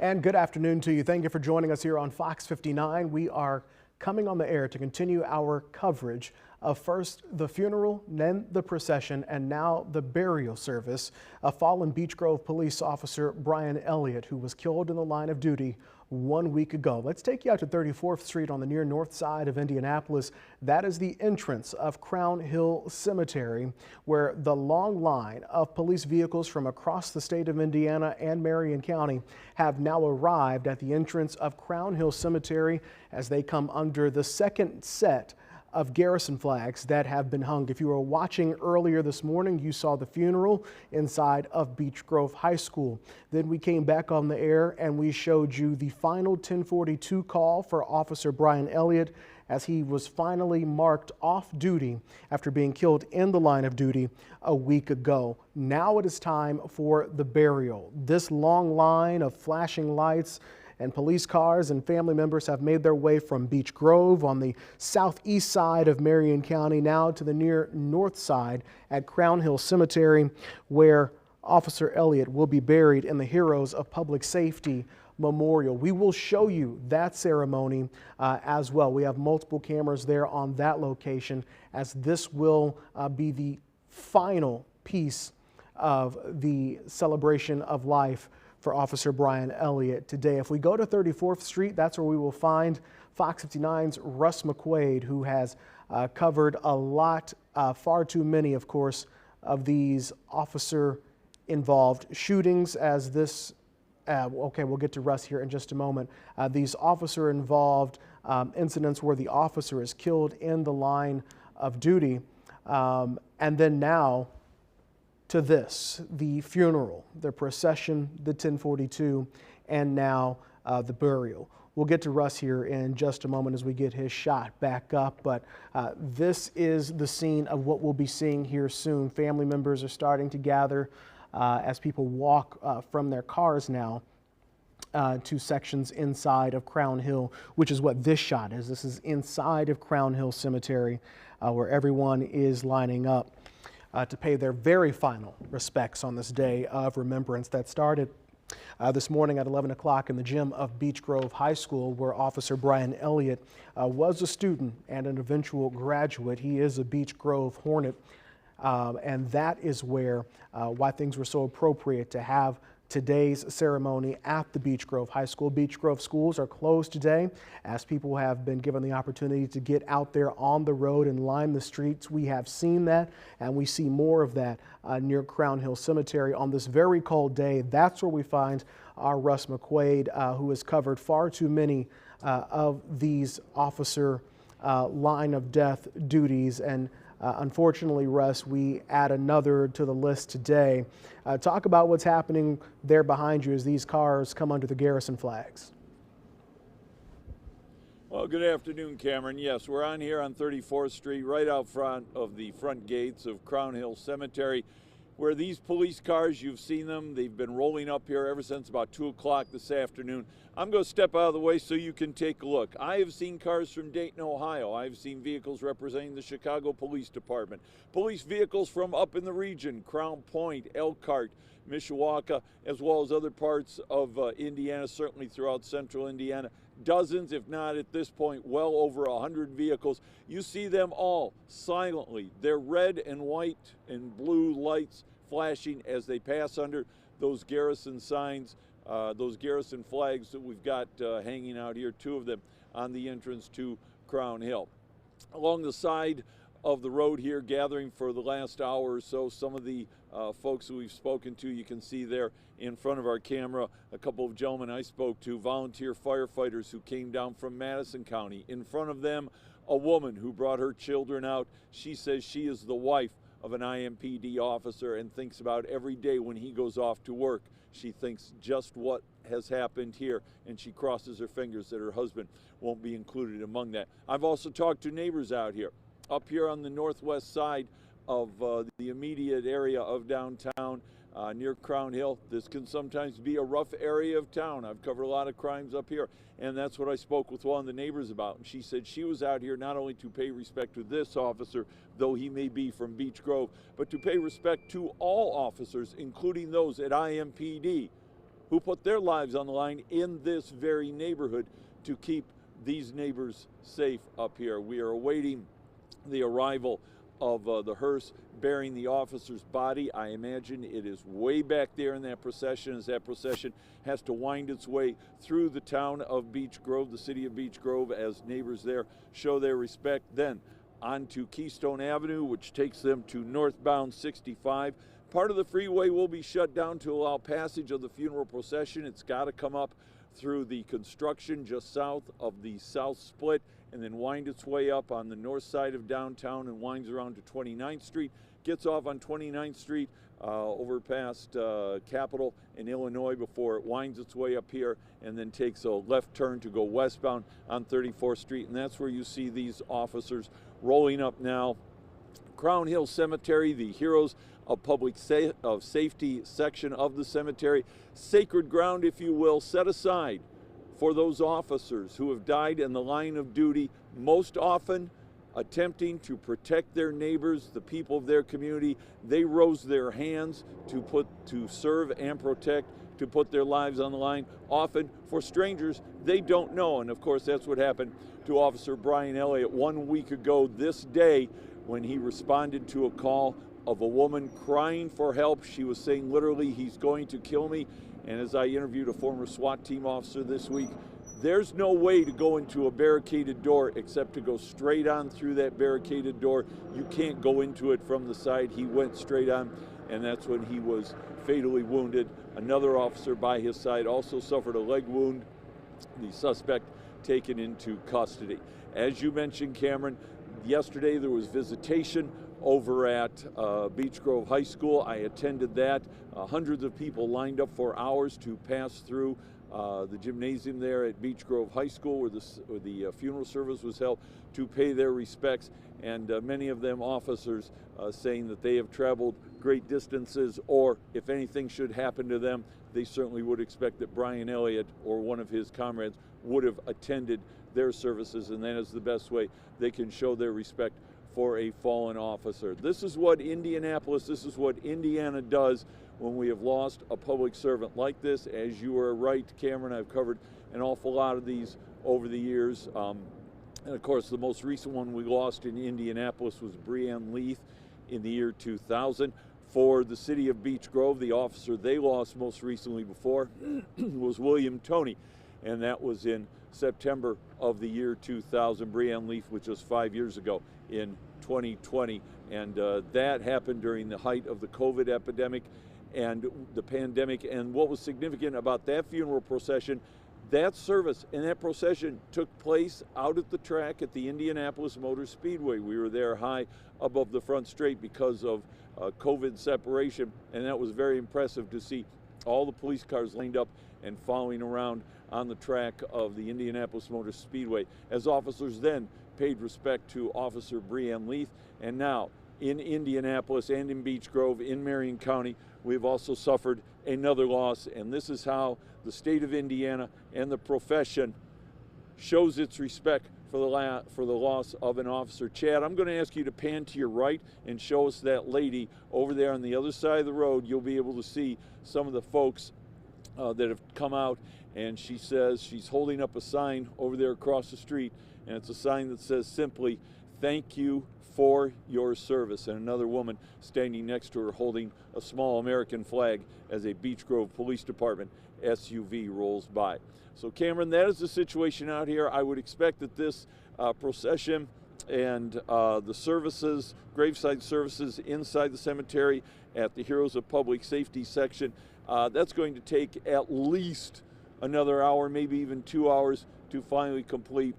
And good afternoon to you. Thank you for joining us here on Fox 59. We are coming on the air to continue our coverage of first the funeral, then the procession, and now the burial service of fallen Beech Grove police officer Brian Elliott, who was killed in the line of duty 1 week ago. Let's take you out to 34th Street on the near north side of Indianapolis. That is the entrance of Crown Hill Cemetery, where the long line of police vehicles from across the state of Indiana and Marion County have now arrived at the entrance of Crown Hill Cemetery as they come under the second set of garrison flags that have been hung. If you were watching earlier this morning, you saw the funeral inside of Beech Grove High School. Then we came back on the air and we showed you the final 1042 call for Officer Brian Elliott as he was finally marked off duty after being killed in the line of duty a week ago. Now it is time for the burial. This long line of flashing lights and police cars and family members have made their way from Beech Grove on the southeast side of Marion County now to the near north side at Crown Hill Cemetery, where Officer Elliott will be buried in the Heroes of Public Safety Memorial. We will show you that ceremony as well. We have multiple cameras there on that location, as this will be the final piece of the celebration of life for Officer Brian Elliott today. If we go to 34th Street, that's where we will find Fox 59's Russ McQuaid, who has covered a lot, far too many, of course, of these officer-involved shootings as this, okay, we'll get to Russ here in just a moment. These officer-involved incidents where the officer is killed in the line of duty, and then now to this, the funeral, the procession, the 1042, and now the burial. We'll get to Russ here in just a moment as we get his shot back up, but this is the scene of what we'll be seeing here soon. Family members are starting to gather as people walk from their cars now to sections inside of Crown Hill, which is what this shot is. This is inside of Crown Hill Cemetery, where everyone is lining up to pay their very final respects on this day of remembrance that started this morning at 11 o'clock in the gym of Beech Grove High School, where Officer Brian Elliott was a student and an eventual graduate. He is a Beech Grove Hornet, and that is where why things were so appropriate to have today's ceremony at the Beech Grove High School. Beech Grove schools are closed today as people have been given the opportunity to get out there on the road and line the streets. We have seen that, and we see more of that near Crown Hill Cemetery on this very cold day. That's where we find our Russ McQuaid, who has covered far too many of these officer line of death duties. And unfortunately, Russ, we add another to the list today. Talk about what's happening there behind you as these cars come under the garrison flags. Well, good afternoon, Cameron. Yes, we're on here on 34th Street, right out front of the front gates of Crown Hill Cemetery, where these police cars, you've seen them, they've been rolling up here ever since about 2 o'clock this afternoon. I'm going to step out of the way so you can take a look. I have seen cars from Dayton, Ohio. I've seen vehicles representing the Chicago Police Department. Police vehicles from up in the region, Crown Point, Elkhart, Mishawaka, as well as other parts of Indiana, certainly throughout central Indiana. Dozens, if not at this point, well over 100 vehicles. You see them all silently. They're red and white and blue lights flashing as they pass under those garrison signs, those garrison flags that we've got hanging out here, 2 of them on the entrance to Crown Hill. Along the side of the road here, gathering for the last hour or so, some of the folks who we've spoken to, you can see there in front of our camera, a couple of gentlemen I spoke to, volunteer firefighters who came down from Madison County. In front of them, a woman who brought her children out. She says she is the wife of an IMPD officer and thinks about every day when he goes off to work. She thinks just what has happened here, and she crosses her fingers that her husband won't be included among that. I've also talked to neighbors out here, up here on the northwest side of the immediate area of downtown near Crown Hill. This can sometimes be a rough area of town. I've covered a lot of crimes up here, and that's what I spoke with one of the neighbors about. And she said she was out here not only to pay respect to this officer, though he may be from Beech Grove, but to pay respect to all officers, including those at IMPD, who put their lives on the line in this very neighborhood to keep these neighbors safe up here. We are awaiting the arrival of the hearse bearing the officer's body. I imagine it is way back there in that procession, as that procession has to wind its way through the town of Beech Grove, the city of Beech Grove, as neighbors there show their respect. Then onto Keystone Avenue, which takes them to northbound 65. Part of the freeway will be shut down to allow passage of the funeral procession. It's got to come up through the construction just south of the South Split and then wind its way up on the north side of downtown and winds around to 29th Street, gets off on 29th Street over past Capitol in Illinois before it winds its way up here and then takes a left turn to go westbound on 34th Street. And that's where you see these officers rolling up now. Crown Hill Cemetery, the Heroes of Public Safety section of the cemetery, sacred ground, if you will, set aside for those officers who have died in the line of duty, most often attempting to protect their neighbors, the people of their community. They rose their hands to serve and protect, to put their lives on the line, often for strangers they don't know. And of course, that's what happened to Officer Brian Elliott 1 week ago this day when he responded to a call of a woman crying for help. She was saying literally, "He's going to kill me." And as I interviewed a former SWAT team officer this week, there's no way to go into a barricaded door except to go straight on through that barricaded door. You can't go into it from the side. He went straight on, and that's when he was fatally wounded. Another officer by his side also suffered a leg wound. The suspect taken into custody. As you mentioned, Cameron, yesterday there was visitation over at Beech Grove High School. I attended that. Hundreds of people lined up for hours to pass through the gymnasium there at Beech Grove High School where the funeral service was held to pay their respects, and many of them officers saying that they have traveled great distances, or if anything should happen to them, they certainly would expect that Brian Elliott or one of his comrades would have attended their services, and that is the best way they can show their respect for a fallen officer. This is what Indianapolis, this is what Indiana does when we have lost a public servant like this. As you are right, Cameron, I've covered an awful lot of these over the years. And of course, the most recent one we lost in Indianapolis was Brian Leith in the year 2000. For the city of Beech Grove, the officer they lost most recently before was William Toney, and that was in September of the year 2000. Brian Leith was just 5 years ago in 2020, and that happened during the height of the COVID epidemic and the pandemic. And what was significant about that funeral procession, that service and that procession took place out at the track at the Indianapolis Motor Speedway. We were there high above the front straight because of COVID separation, and that was very impressive to see all the police cars lined up and following around on the track of the Indianapolis Motor Speedway as officers then paid respect to Officer Brian Leith. And now in Indianapolis and in Beech Grove in Marion County, we've also suffered another loss, and this is how the state of Indiana and the profession shows its respect for the loss of an officer. Chad, I'm going to ask you to pan to your right and show us that lady over there on the other side of the road. You'll be able to see some of the folks that have come out, and she says she's holding up a sign over there across the street, and it's a sign that says simply, "Thank you for your service," and another woman standing next to her holding a small American flag as a Beech Grove Police Department SUV rolls by. So Cameron, that is the situation out here. I would expect that this procession and the services, Graveside services inside the cemetery at the Heroes of Public Safety section, that's going to take at least another hour, maybe even 2 hours to finally complete.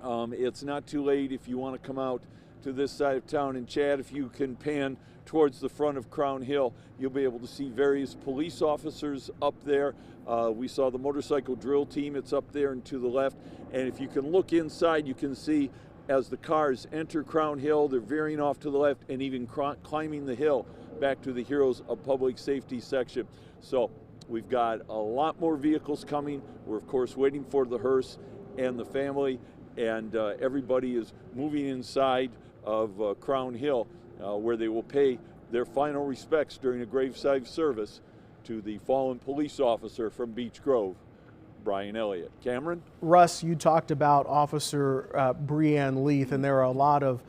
It's not too late if you want to come out to this side of town. And Chad, if you can pan towards the front of Crown Hill, you'll be able to see various police officers up there. We saw the motorcycle drill team, it's up there and to the left. And if you can look inside, you can see as the cars enter Crown Hill, they're veering off to the left and even climbing the hill back to the Heroes of Public Safety section. So we've got a lot more vehicles coming. We're of course waiting for the hearse and the family, and everybody is moving inside of Crown Hill where they will pay their final respects during a graveside service to the fallen police officer from Beech Grove, Brian Elliott. Cameron? Russ, you talked about Officer Brian Leith, and there are a lot of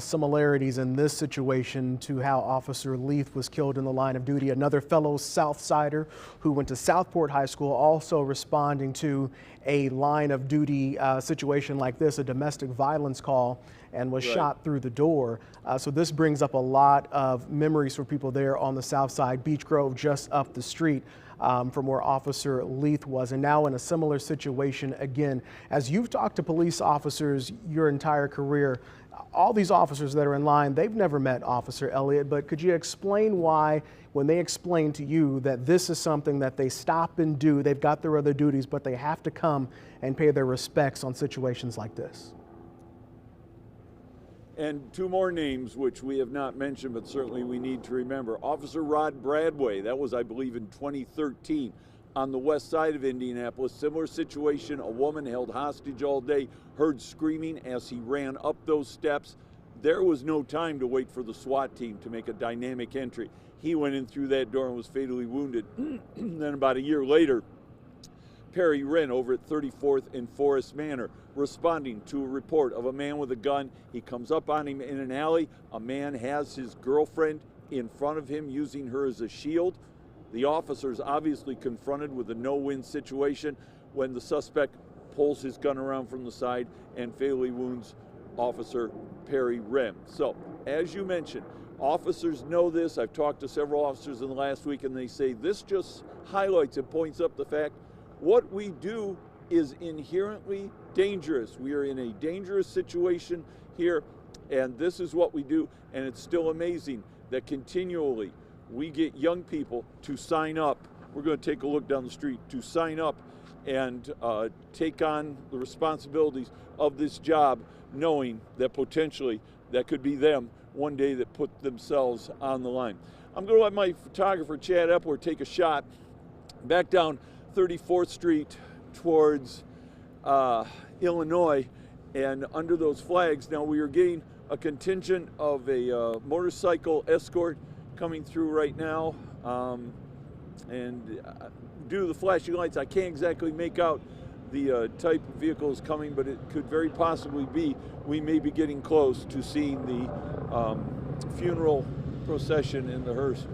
similarities in this situation to how Officer Leith was killed in the line of duty. Another fellow Southsider who went to Southport High School, also responding to a line of duty situation like this, a domestic violence call, and was shot through the door. So this brings up a lot of memories for people there on the south side. Beech Grove just up the street from where Officer Leith was, and now in a similar situation again. As you've talked to police officers your entire career, all these officers that are in line, they've never met Officer Elliott, but could you explain why, when they explain to you that this is something that they stop and do, they've got their other duties, but they have to come and pay their respects on situations like this? And two more names, which we have not mentioned, but certainly we need to remember. Officer Rod Bradway, that was, I believe, in 2013 on the west side of Indianapolis. Similar situation, a woman held hostage all day, heard screaming as he ran up those steps. There was no time to wait for the SWAT team to make a dynamic entry. He went in through that door and was fatally wounded. Then about a year later, Perry Wren over at 34th and Forest Manor, responding to a report of a man with a gun. He comes up on him in an alley. A man has his girlfriend in front of him, using her as a shield. The officer's obviously confronted with a no-win situation when the suspect pulls his gun around from the side and fatally wounds Officer Perry Wren. So, as you mentioned, officers know this. I've talked to several officers in the last week, and they say this just highlights and points up the fact what we do is inherently dangerous. We are in a dangerous situation here, and this is what we do. And it's still amazing that continually we get young people to sign up. We're going to take a look down the street, to sign up and take on the responsibilities of this job, knowing that potentially that could be them one day that put themselves on the line. I'm going to let my photographer, Chad Epler, take a shot back down 34th Street towards Illinois, and under those flags. Now we are getting a contingent of a motorcycle escort coming through right now, and due to the flashing lights, I can't exactly make out the type of vehicle is coming, but it could very possibly be, we may be getting close to seeing the funeral procession in the hearse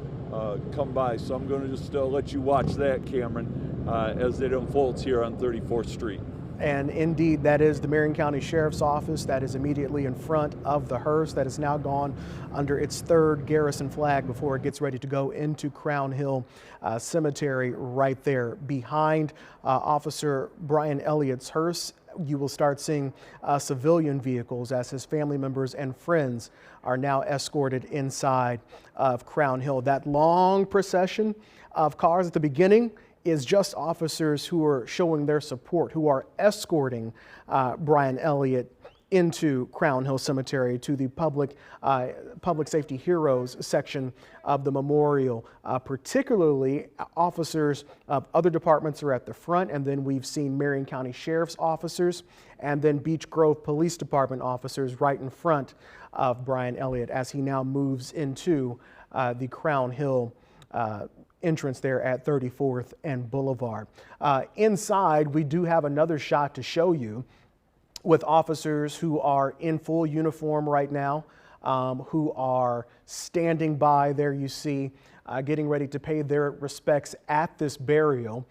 come by. So I'm going to just let you watch that, Cameron, as it unfolds here on 34th Street. And indeed, that is the Marion County Sheriff's Office that is immediately in front of the hearse that has now gone under its third garrison flag before it gets ready to go into Crown Hill Cemetery right there. Behind Officer Brian Elliott's hearse, you will start seeing civilian vehicles as his family members and friends are now escorted inside of Crown Hill. That long procession of cars at the beginning is just officers who are showing their support, who are escorting Brian Elliott into Crown Hill Cemetery to the public safety heroes section of the memorial. Particularly, officers of other departments are at the front, and then we've seen Marion County Sheriff's officers and then Beech Grove Police Department officers right in front of Brian Elliott as he now moves into the Crown Hill entrance there at 34th and Boulevard. Inside, we do have another shot to show you with officers who are in full uniform right now, who are standing by there, you see, getting ready to pay their respects at this burial.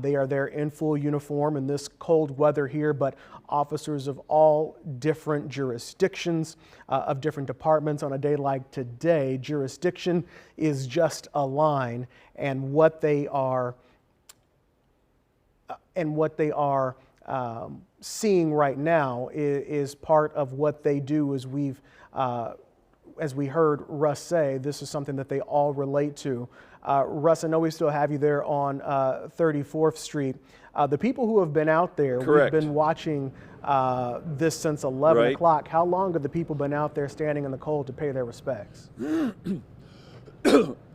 They are there in full uniform in this cold weather here, but officers of all different jurisdictions, of different departments. On a day like today, jurisdiction is just a line, and what they are seeing right now is part of what they do. As we heard Russ say, this is something that they all relate to. Russ, I know we still have you there on 34th Street. The people who have been out there, Correct. We've been watching this since 11 o'clock. How long have the people been out there standing in the cold to pay their respects?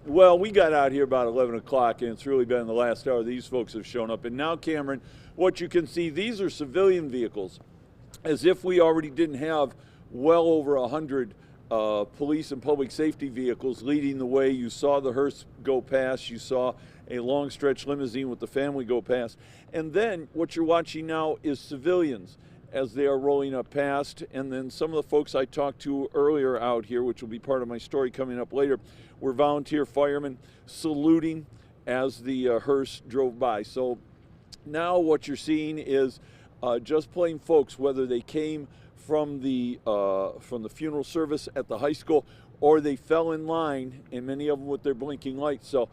Well, we got out here about 11 o'clock, and it's really been the last hour these folks have shown up. And now, Cameron, what you can see, these are civilian vehicles, as if we already didn't have well over 100 police and public safety vehicles leading the way. You saw the hearse go past. You saw a long stretch limousine with the family go past. And then what you're watching now is civilians as they are rolling up past. And then some of the folks I talked to earlier out here, which will be part of my story coming up later, were volunteer firemen saluting as the hearse drove by. So now what you're seeing is just plain folks, whether they came from the funeral service at the high school or they fell in line, and many of them with their blinking lights. So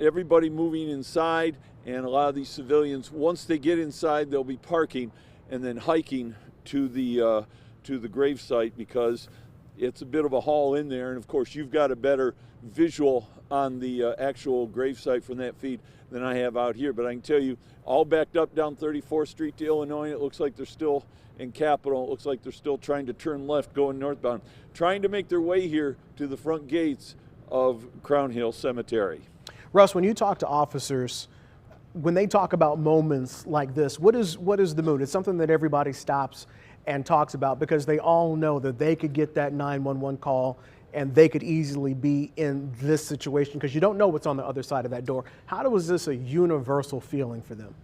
everybody moving inside, and a lot of these civilians, once they get inside, they'll be parking and then hiking to the gravesite, because it's a bit of a haul in there. And of course, you've got a better visual on the actual gravesite from that feed than I have out here. But I can tell you, all backed up down 34th Street to Illinois. It looks like they're still in Capitol. It looks like they're still trying to turn left going northbound, trying to make their way here to the front gates of Crown Hill Cemetery. Russ, when you talk to officers, when they talk about moments like this, what is the mood? It's something that everybody stops and talks about, because they all know that they could get that 911 call and they could easily be in this situation, because you don't know what's on the other side of that door. How was this a universal feeling for them?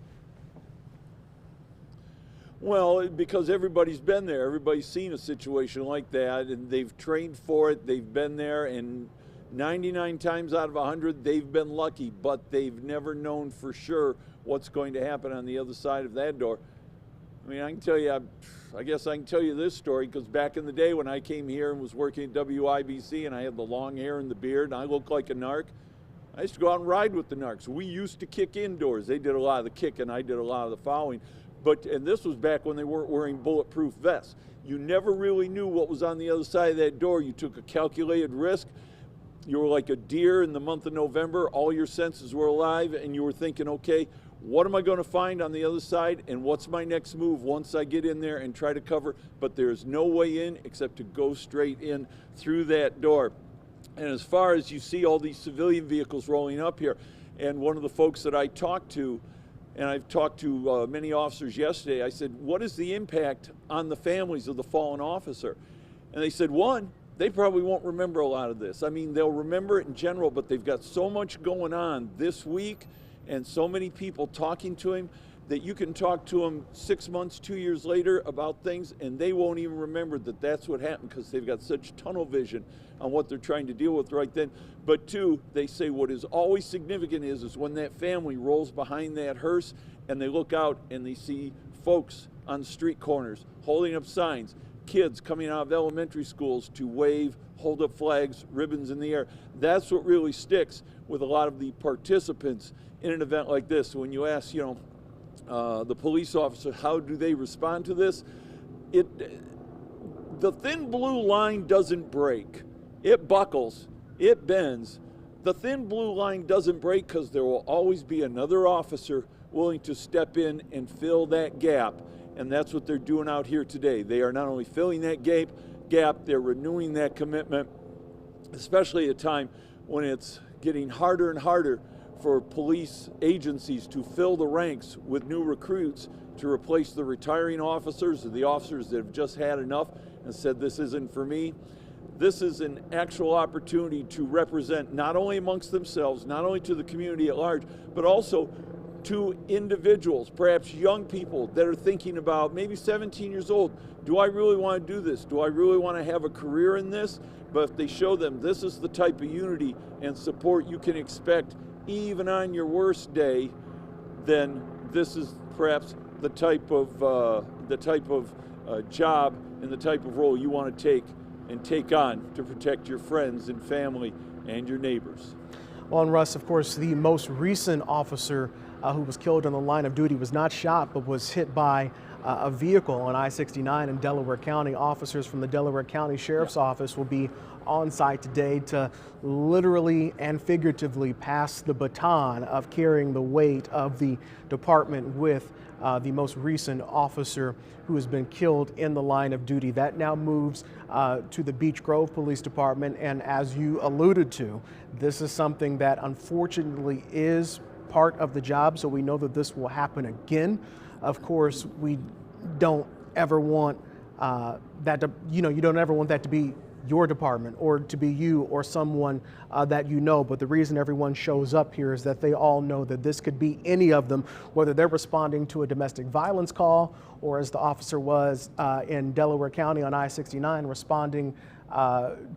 Well, because everybody's been there. Everybody's seen a situation like that, and they've trained for it. They've been there, and 99 times out of 100, they've been lucky, but they've never known for sure what's going to happen on the other side of that door. I mean, I can tell you, I guess I can tell you this story, because back in the day when I came here and was working at WIBC and I had the long hair and the beard and I looked like a narc, I used to go out and ride with the narcs. We used to kick indoors. They did a lot of the kicking, I did a lot of the following. And this was back when they weren't wearing bulletproof vests. You never really knew what was on the other side of that door. You took a calculated risk. You were like a deer in the month of November. All your senses were alive, and you were thinking, okay, what am I going to find on the other side, and what's my next move once I get in there and try to cover? But there's no way in except to go straight in through that door. And as far as you see all these civilian vehicles rolling up here, and one of the folks that I talked to, and I've talked to many officers yesterday, I said, what is the impact on the families of the fallen officer? And they said, one, they probably won't remember a lot of this. I mean, they'll remember it in general, but they've got so much going on this week and so many people talking to him that you can talk to them 6 months, 2 years later about things, and they won't even remember that that's what happened, because they've got such tunnel vision on what they're trying to deal with right then. But two, they say what is always significant is when that family rolls behind that hearse and they look out and they see folks on street corners holding up signs, kids coming out of elementary schools to wave, hold up flags, ribbons in the air. That's what really sticks with a lot of the participants in an event like this. When you ask, the police officer, how do they respond to this? The thin blue line doesn't break. It buckles, it bends. The thin blue line doesn't break because there will always be another officer willing to step in and fill that gap. And that's what they're doing out here today. They are not only filling that gap, they're renewing that commitment, especially at a time when it's getting harder and harder for police agencies to fill the ranks with new recruits to replace the retiring officers or the officers that have just had enough and said, this isn't for me. This is an actual opportunity to represent not only amongst themselves, not only to the community at large, but also to individuals, perhaps young people that are thinking about, maybe 17 years old, do I really want to do this? Do I really want to have a career in this? But if they show them this is the type of unity and support you can expect even on your worst day, then this is perhaps the type of job and the type of role you want to take on to protect your friends and family and your neighbors. Well, and Russ, of course, the most recent officer who was killed on the line of duty was not shot, but was hit by a vehicle on I-69 in Delaware County. Officers from the Delaware County Sheriff's Office will be on site today to literally and figuratively pass the baton of carrying the weight of the department with the most recent officer who has been killed in the line of duty. That now moves to the Beech Grove Police Department, and as you alluded to, this is something that unfortunately is part of the job, so we know that this will happen again. Of course, we don't ever want that to, you don't ever want that to be your department or to be you or someone that you know, but the reason everyone shows up here is that they all know that this could be any of them, whether they're responding to a domestic violence call or, as the officer was in Delaware County on I-69, responding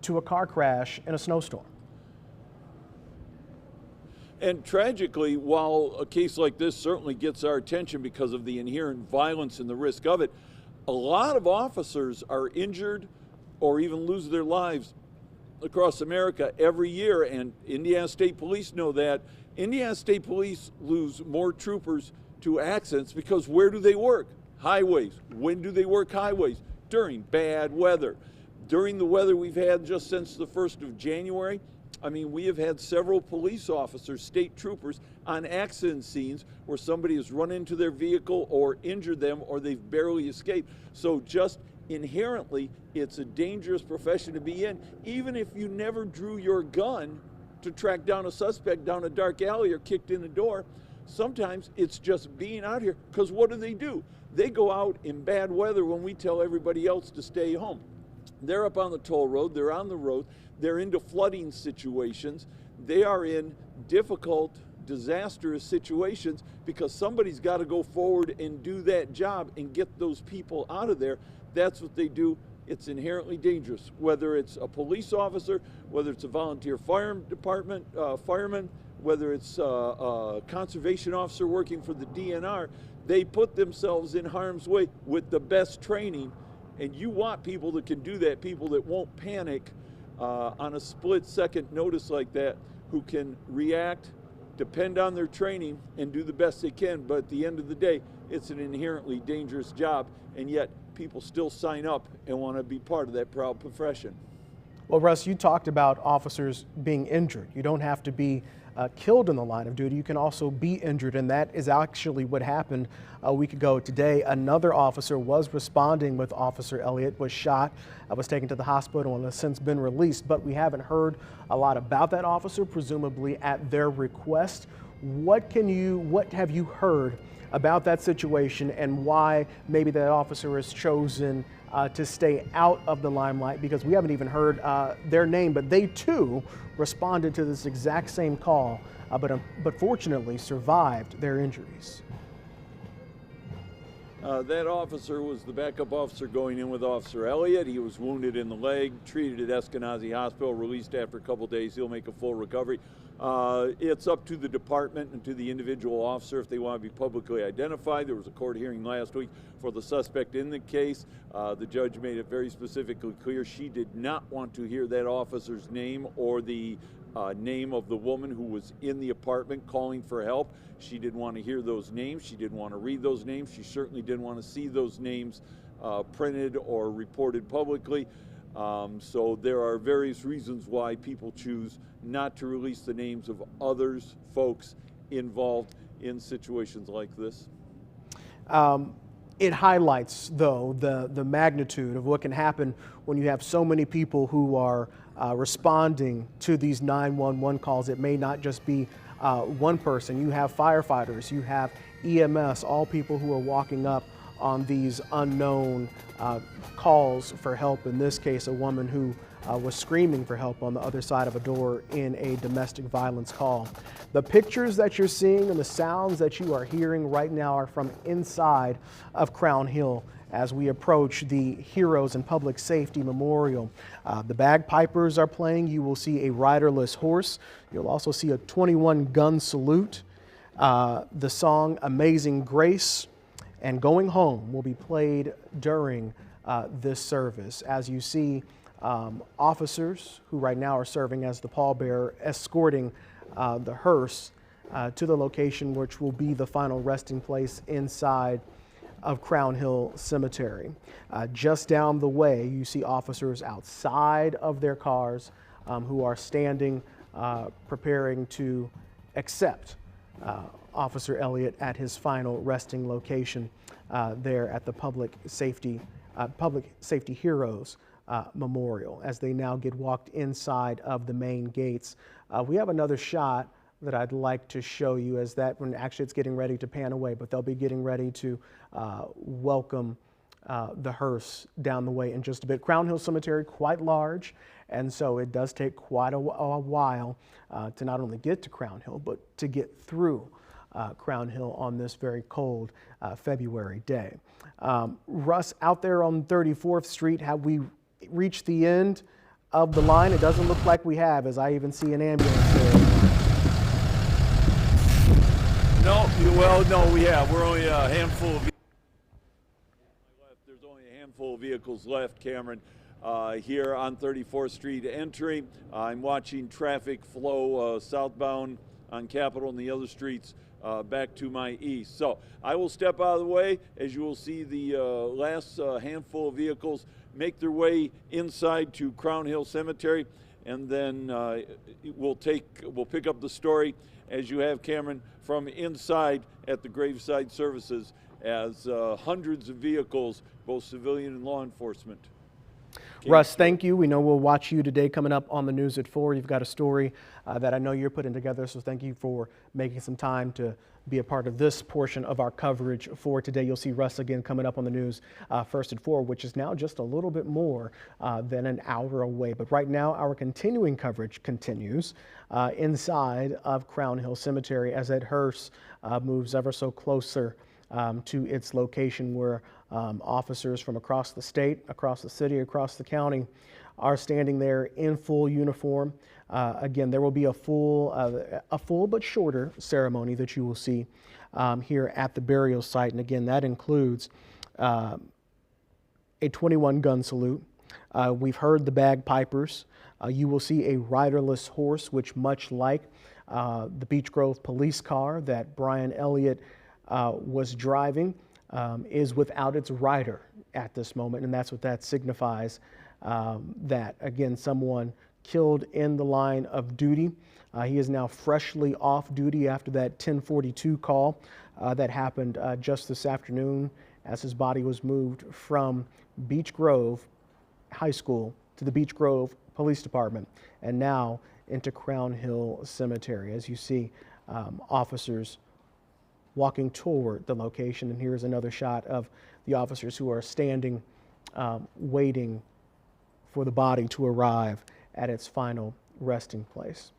to a car crash in a snowstorm. And tragically, while a case like this certainly gets our attention because of the inherent violence and the risk of it, a lot of officers are injured or even lose their lives across America every year, and Indiana State Police know that. Indiana State Police lose more troopers to accidents because where do they work? Highways. When do they work highways? During bad weather. During the weather we've had just since the 1st of January, I mean, we have had several police officers, state troopers, on accident scenes where somebody has run into their vehicle or injured them or they've barely escaped. So just inherently, it's a dangerous profession to be in. Even if you never drew your gun to track down a suspect down a dark alley or kicked in the door, sometimes it's just being out here. Because what do? They go out in bad weather when we tell everybody else to stay home. They're up on the toll road, they're on the road, they're into flooding situations, they are in difficult, disastrous situations because somebody's got to go forward and do that job and get those people out of there. That's what they do. It's inherently dangerous, whether it's a police officer, whether it's a volunteer fire department fireman, whether it's a conservation officer working for the DNR. They put themselves in harm's way with the best training. And you want people that can do that, people that won't panic on a split-second notice like that, who can react, depend on their training, and do the best they can. But at the end of the day, it's an inherently dangerous job, and yet people still sign up and want to be part of that proud profession. Well, Russ, you talked about officers being injured. You don't have to be killed in the line of duty. You can also be injured, and that is actually what happened a week ago today. Another officer was responding with Officer Elliott, was shot, was taken to the hospital, and has since been released, but we haven't heard a lot about that officer, presumably at their request. What have you heard about that situation and why maybe that officer has chosen to stay out of the limelight? Because we haven't even heard their name, but they too responded to this exact same call, but fortunately survived their injuries. That officer was the backup officer going in with Officer Elliott. He was wounded in the leg, treated at Eskenazi Hospital, released after a couple days. He'll make a full recovery. It's up to the department and to the individual officer if they want to be publicly identified. There was a court hearing last week for the suspect in the case. The judge made it very specifically clear she did not want to hear that officer's name or the name of the woman who was in the apartment calling for help. She didn't want to hear those names. She didn't want to read those names. She certainly didn't want to see those names printed or reported publicly. So there are various reasons why people choose not to release the names of others, folks involved in situations like this. It highlights, though, the magnitude of what can happen when you have so many people who are responding to these 911 calls. It may not just be one person. You have firefighters, you have EMS, all people who are walking up on these unknown calls for help. In this case, a woman who was screaming for help on the other side of a door in a domestic violence call. The pictures that you're seeing and the sounds that you are hearing right now are from inside of Crown Hill as we approach the Heroes in Public Safety Memorial. The bagpipers are playing. You will see a riderless horse. You'll also see a 21-gun salute. The song Amazing Grace and Going Home will be played during this service. As you see, officers who right now are serving as the pallbearer escorting the hearse to the location which will be the final resting place inside of Crown Hill Cemetery. Just down the way, you see officers outside of their cars who are standing, preparing to accept Officer Elliott at his final resting location there at the Public Safety Heroes Memorial as they now get walked inside of the main gates. We have another shot that I'd like to show you as that when actually it's getting ready to pan away, but they'll be getting ready to welcome the hearse down the way in just a bit. Crown Hill Cemetery, quite large, and so it does take quite a while to not only get to Crown Hill, but to get through Crown Hill on this very cold February day. Russ, out there on 34th Street, have we reached the end of the line? It doesn't look like we have, as I even see an ambulance there. No, well, no, we have. We're only a handful of. There's only a handful of vehicles left, Cameron, here on 34th Street entry. I'm watching traffic flow southbound on Capitol and the other streets back to my east. So I will step out of the way as you will see the last handful of vehicles make their way inside to Crown Hill Cemetery, and then we'll pick up the story as you have, Cameron, from inside at the Graveside services as hundreds of vehicles, both civilian and law enforcement. Russ, thank you. We know we'll watch you today coming up on the news at 4. You've got a story that I know you're putting together, so thank you for making some time to be a part of this portion of our coverage for today. You'll see Russ again coming up on the news first at 4, which is now just a little bit more than an hour away. But right now, our continuing coverage continues inside of Crown Hill Cemetery as that hearse moves ever so closer to its location, where officers from across the state, across the city, across the county are standing there in full uniform. Again, there will be a full but shorter ceremony that you will see here at the burial site. And again, that includes a 21 gun salute. We've heard the bagpipers. You will see a riderless horse, which, much like the Beech Grove police car that Brian Elliott was driving, is without its rider at this moment, and that's what that signifies, that, again, someone killed in the line of duty. He is now freshly off duty after that 1042 call that happened just this afternoon as his body was moved from Beech Grove High School to the Beech Grove Police Department and now into Crown Hill Cemetery. As you see, officers walking toward the location, and here's another shot of the officers who are standing waiting for the body to arrive at its final resting place.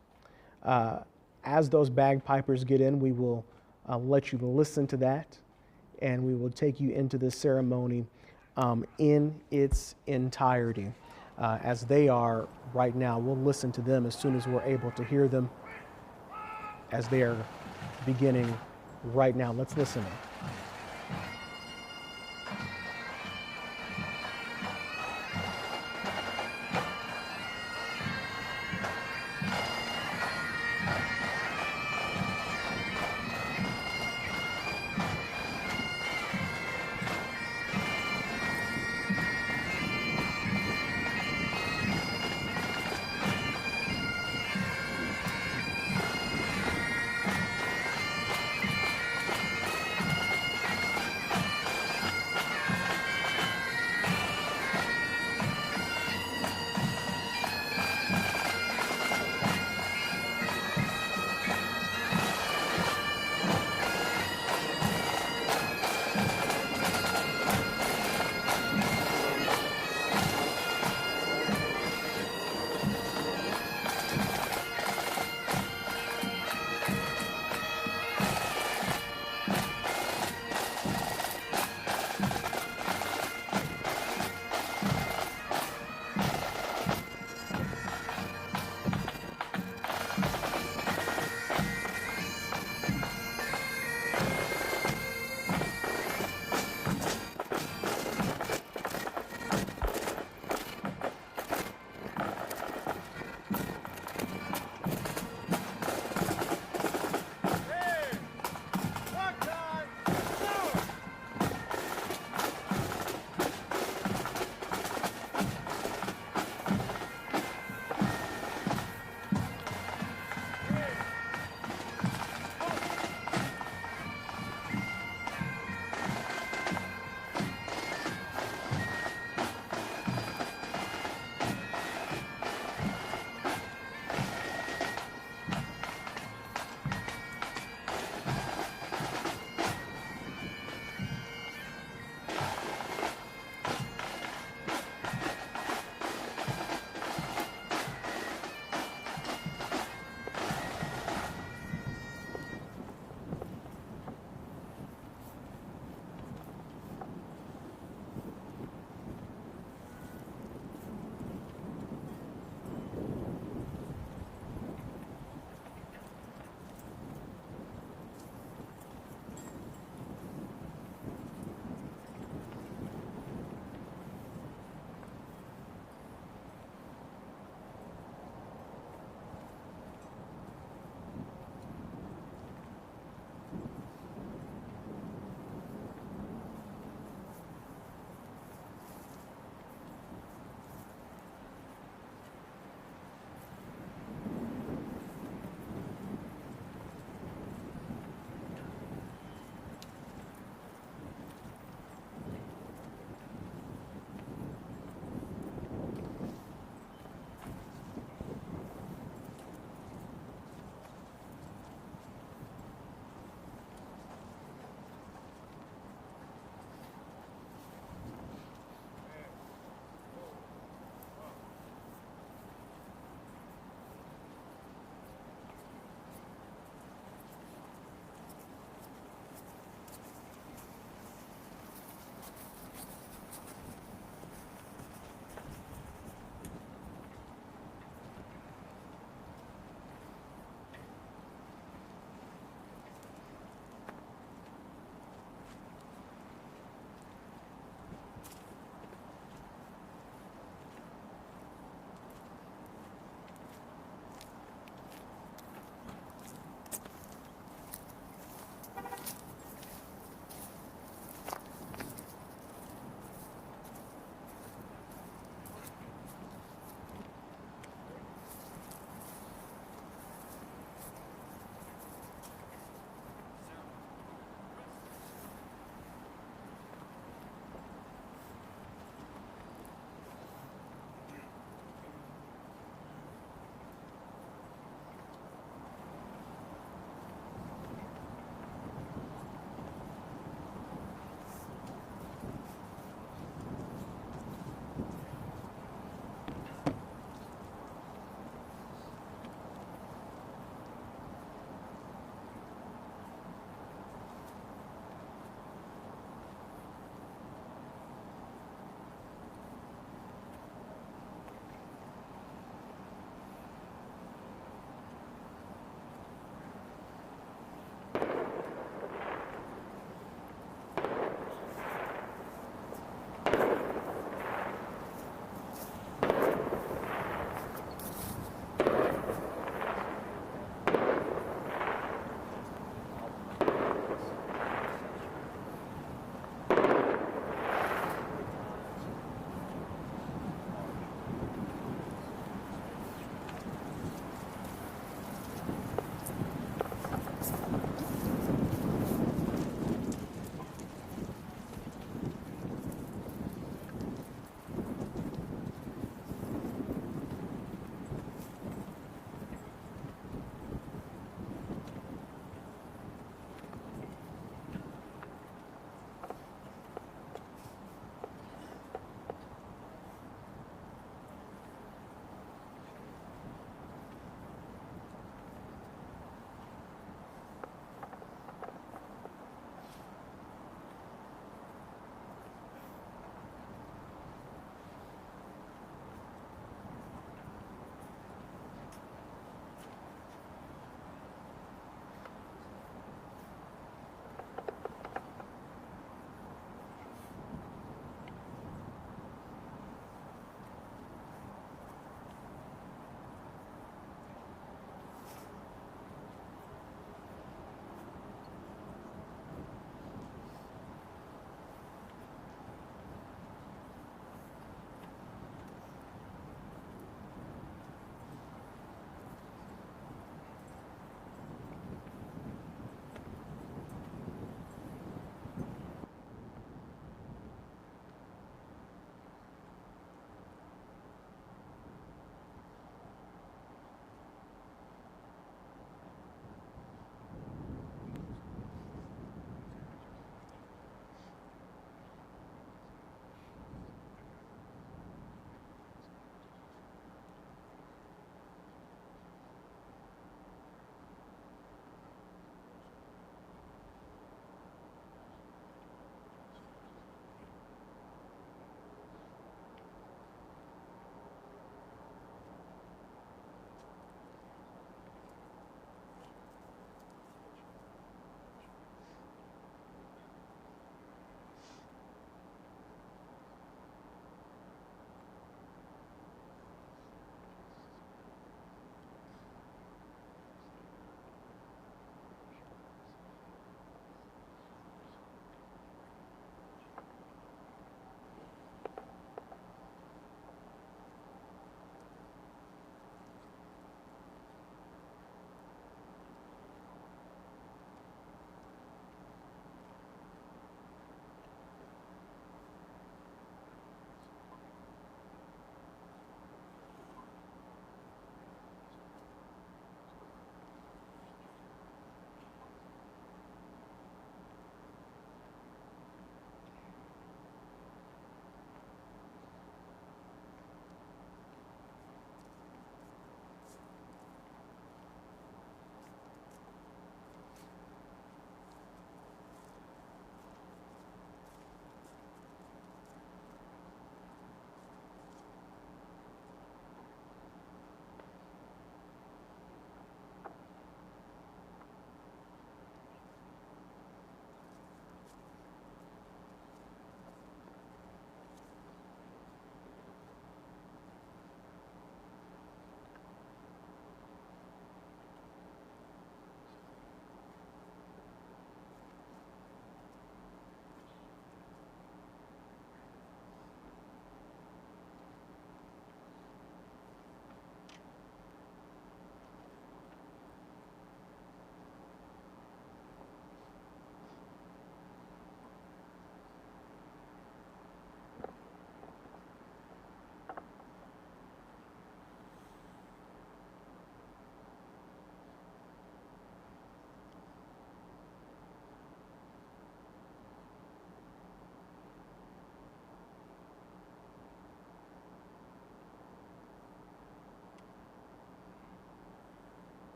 As those bagpipers get in, we will let you listen to that, and we will take you into this ceremony in its entirety. As they are right now, we'll listen to them as soon as we're able to hear them as they are beginning right now. Let's listen in.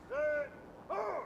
set, hold!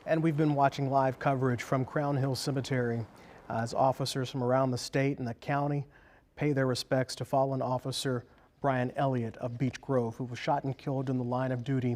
And we've been watching live coverage from Crown Hill Cemetery as officers from around the state and the county pay their respects to fallen officer Brian Elliott of Beech Grove, who was shot and killed in the line of duty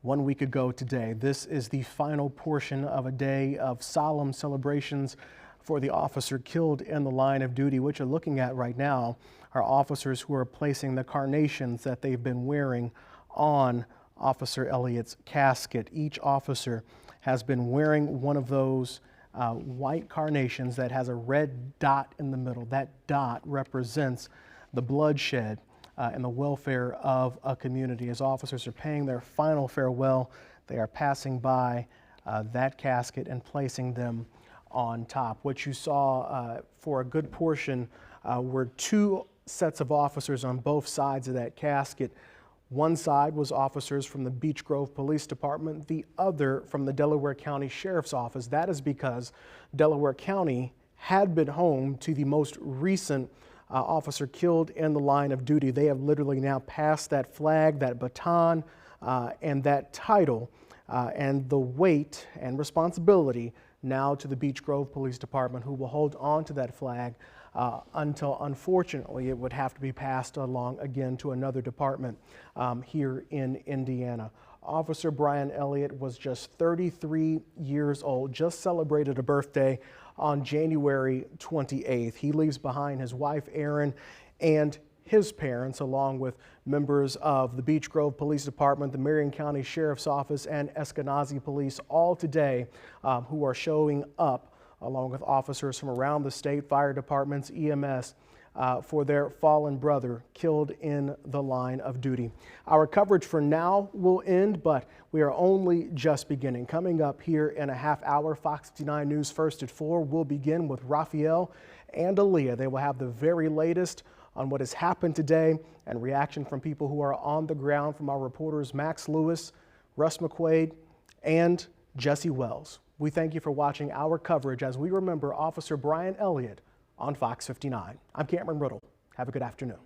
1 week ago today. This is the final portion of a day of solemn celebrations for the officer killed in the line of duty. What you're looking at right now are officers who are placing the carnations that they've been wearing on Officer Elliott's casket. Each officer has been wearing one of those white carnations that has a red dot in the middle. That dot represents the bloodshed and the welfare of a community. As officers are paying their final farewell, they are passing by that casket and placing them on top. What you saw for a good portion were two sets of officers on both sides of that casket. One side was officers from the Beech Grove Police Department, the other from the Delaware County Sheriff's Office. That is because Delaware County had been home to the most recent officer killed in the line of duty. They have literally now passed that flag, that baton, and that title, and the weight and responsibility now to the Beech Grove Police Department, who will hold on to that flag until, unfortunately, it would have to be passed along again to another department here in Indiana. Officer Brian Elliott was just 33 years old, just celebrated a birthday on January 28th. He leaves behind his wife, Erin, and his parents, along with members of the Beech Grove Police Department, the Marion County Sheriff's Office, and Eskenazi Police, all today who are showing up along with officers from around the state, fire departments, EMS, for their fallen brother killed in the line of duty. Our coverage for now will end, but we are only just beginning. Coming up here in a half hour, Fox 59 News First at 4 will begin with Raphael and Aaliyah. They will have the very latest on what has happened today and reaction from people who are on the ground, from our reporters Max Lewis, Russ McQuaid, and Jesse Wells. We thank you for watching our coverage as we remember Officer Brian Elliott on Fox 59. I'm Cameron Riddle. Have a good afternoon.